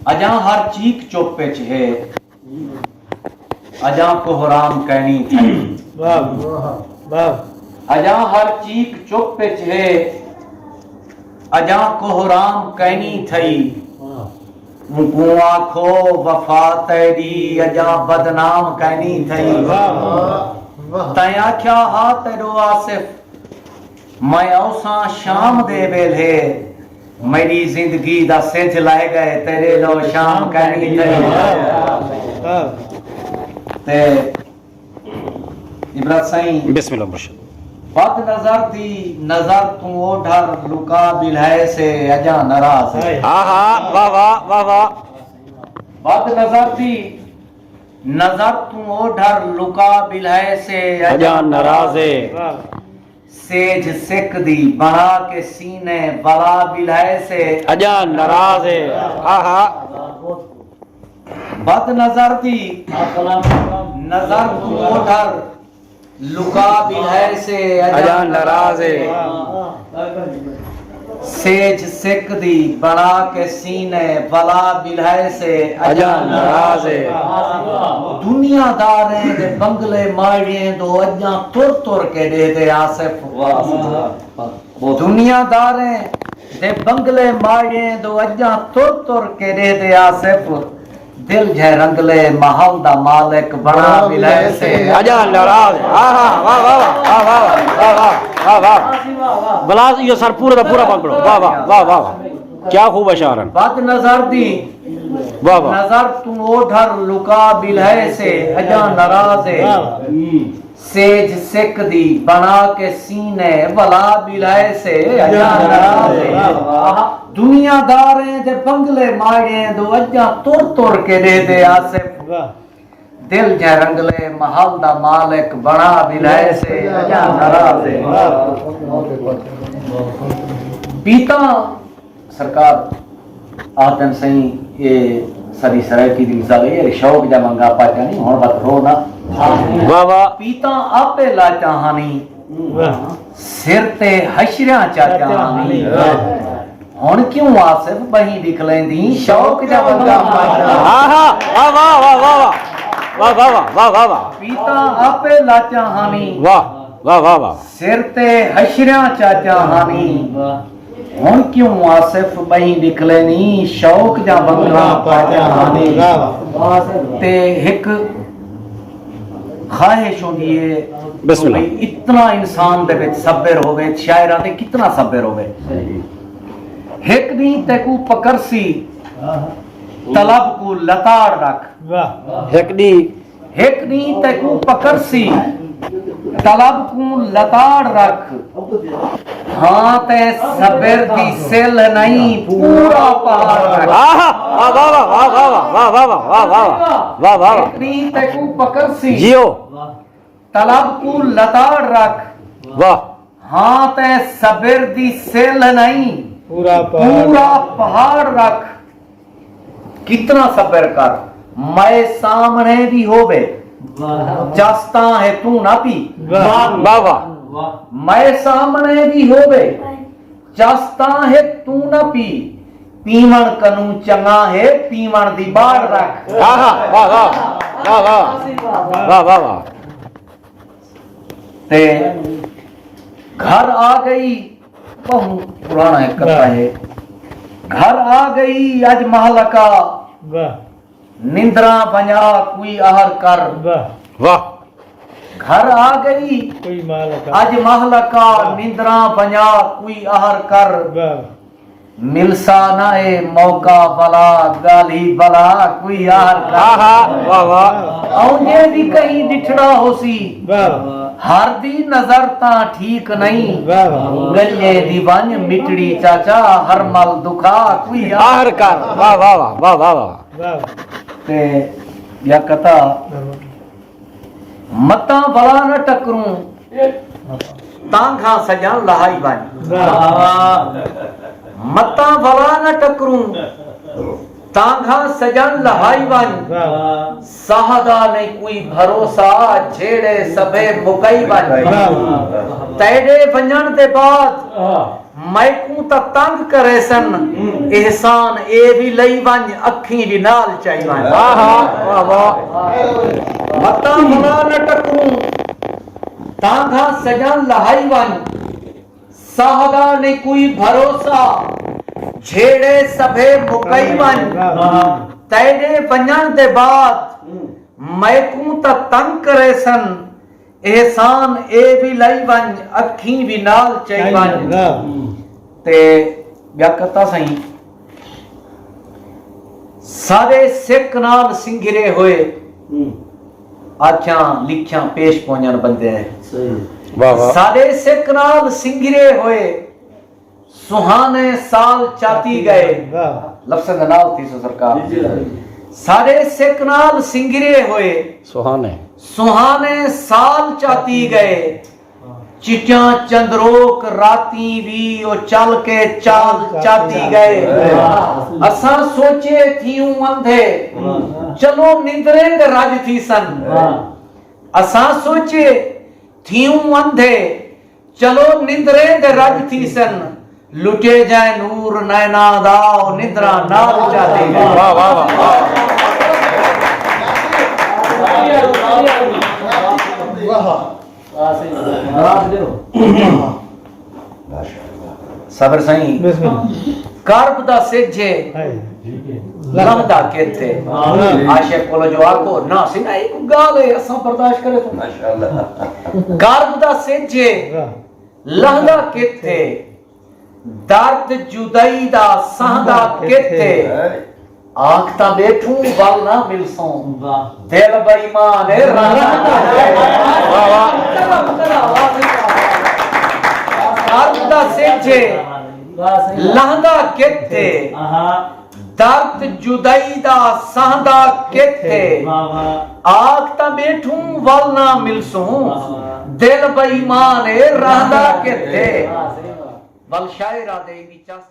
अजा हर चीक चुप च है अजा कोहराम कहनी थई अजा हर चीक चुप च है अजा कोहराम कहनी थई मुकू आखो वफा तेरी अजा बदनाम कहनी थई तै आख्या हा तेरो आसिफ मैं औसा शाम दे वेले मेरी जिंदगी दा सिज लाए गए तेरे लो शाम कहनी थई ते इब्राहिम साईं बिस्मिल्लाह मुर्शिद बद नजर दी नजर तू ओढ़र लुका बिलहे से अजा नाराज है आहा वाह वाह वाह वाह बद नजर दी नजर तू ओढ़र लुका बिलहे से अजा नाराज है सेज सिक दी बना के सीने बला बिलहे से अजा नाराज है आहा बद नजर दी नजर तू ओढ़र लुका बिलहे से अजा नाराज है सेज सिक दी बना के सीने बला बिलहे से अजा नाराज है दुनियादार दे बंगले माड़िए दो अजा तुर तुर के दे दे आसिफ दुनियादार दे बंगले माड़िए दो अजा तुर तुर के दे दे आसिफ दिल है रंगले महल दा मालिक बड़ा बिलहे से अजा नाराज आहा वाह वाह वाह वाह वाह वाह वाह बला ये सर पूरा का पूरा पकड़ो वाह वाह वाह वाह क्या खूब अशारन बद नजर दी वाह वाह नजर तू ओढ़र लुका बिलहे से अजा नाराज है सेज सिक दी बना के सीने बला बिलहे से अजा नाराज है दुनियादार दे बंगले माड़े दो अजा तुर तुर के दे दे आसिफ दिल जै रंगले महल दा मालिक बना बिलहे से अजा नाराज है पीता सरकार आदम सही ये सरी सराय की दिल सा ये शौक जा मंगा पाचा नहीं हुन बात रो ना वाह वाह पीता आपे ला चाहानी सिर ते हशरिया चा चाहानी हुन क्यों आसिफ बही दिख लेंदी शौक जा मंगा पाचा आहा वाह वाह वाह वाह वाह वाह वाह वाह वाह वाह पीता आपे ला चाहानी वाह वाह वाह वाह सिर ते हशरिया चा चाहानी हुन क्यों आसिफ बही निकले नी शौक जा बंगला पाचा हानी ते एक ख्वाहिश होंदी है बिस्मिल्लाह इतना इंसान दे विच सब्र होवे शायरां दे कितना सब्र होवे एक दी ते को पकड़सी तलब को लताड़ रख हेकड़ी एक दी ते को पकड़सी तलब को लताड़ रख हाँ ते सबर दी सिल नहीं पूरा पहाड़ रख आहा वाह वाह वाह वाह वाह वाह वाह वाह वाह वाह वाह इतनी ते को पकड़सी जियो तलब को लताड़ रख वाह हाँ ते सबर दी सिल नहीं पूरा पहाड़ रख कितना सबर कर मैं सामने भी होवे जस्ता है तू ना पी वाह वाह मैं सामने भी होवे जस्ता है तू ना पी पीवण कनू चंगा है पीवण दी बाढ़ रख आहा वाह वाह वाह वाह वाह वाह वाह ते घर आ गई बहु पुराना एक कथा है घर आ गई आज महलका निंद्रा बजा कोई आहर कर वाह घर आ गई आज महलका निंद्रा बजा कोई आहर कर मिलसा नाए मौका बला गाली बला कोई आहर कर आहा वाह वाह औंजे भी कहीं डिठड़ा होसी हर दी नजर ता ठीक नहीं गले दी बंज मिटड़ी चाचा हर मल दुखा कोई आहर कर वाह वाह वाह वाह वाह वाह ते या कथा मता बला न टकरूं तांघा सजन लहाई बन मता बला न टकरूं तांघा सजन लहाई बन साहदा ने कोई भरोसा झेड़े सबे मुकई बन तेरे वंजन दे बाद मैकू त तंग करे सन एहसान ए भी लई वंज अखी भी नाल चाही वंज वाह वाह मता मुना न टकरूं तांगा सजन लहाई वंज साहदा ने कोई भरोसा झेड़े सभे मुकई वंज तेरे वंजन दे बाद मैकू त तंग करे सन एहसान ए भी लई वंज अखी भी नाल चाही वंज ते व्याकता सही सारे सिख नाल सिंघरे होए आख्यां लिखियां पेश पहुंचन बंदे वाह वाह सारे सिख नाल सिंघरे होए सुहाने साल चाती गए लफ्ज़ दा नाल थी सो सरकार सारे सिख नाल सिंघरे होए सुहाने साल चाती गए चिट्टियां चंद्रोक राती भी ओ चल के चाल चाती गए असा सोचे थियूं अंधे चलो निंदरे दे राज थी सन असा सोचे थियूं अंधे चलो निंदरे दे राज थी सन लुटे जाए नूर नैना दाओ निद्रा नाल चाती गए वाह वाह वाह सबर सही कर्ब दा सिजे लंघदा केथे आशिक कोलो जो आको ना सिना एक गाल है असा बर्दाश्त करे तो माशाअल्लाह कर्ब दा सिजे लंघदा केथे दर्द जुदाई दा सहदा केथे आंखता बैठूं वल ना मिलसों दिल बेईमान है अर्दा सेजे लहंदा केथे दर्द जुदाई दा सहदा केथे आंखता बैठूं वल ना मिलसों दिल बेईमान है रहंदा केथे वल शायरा दे विचास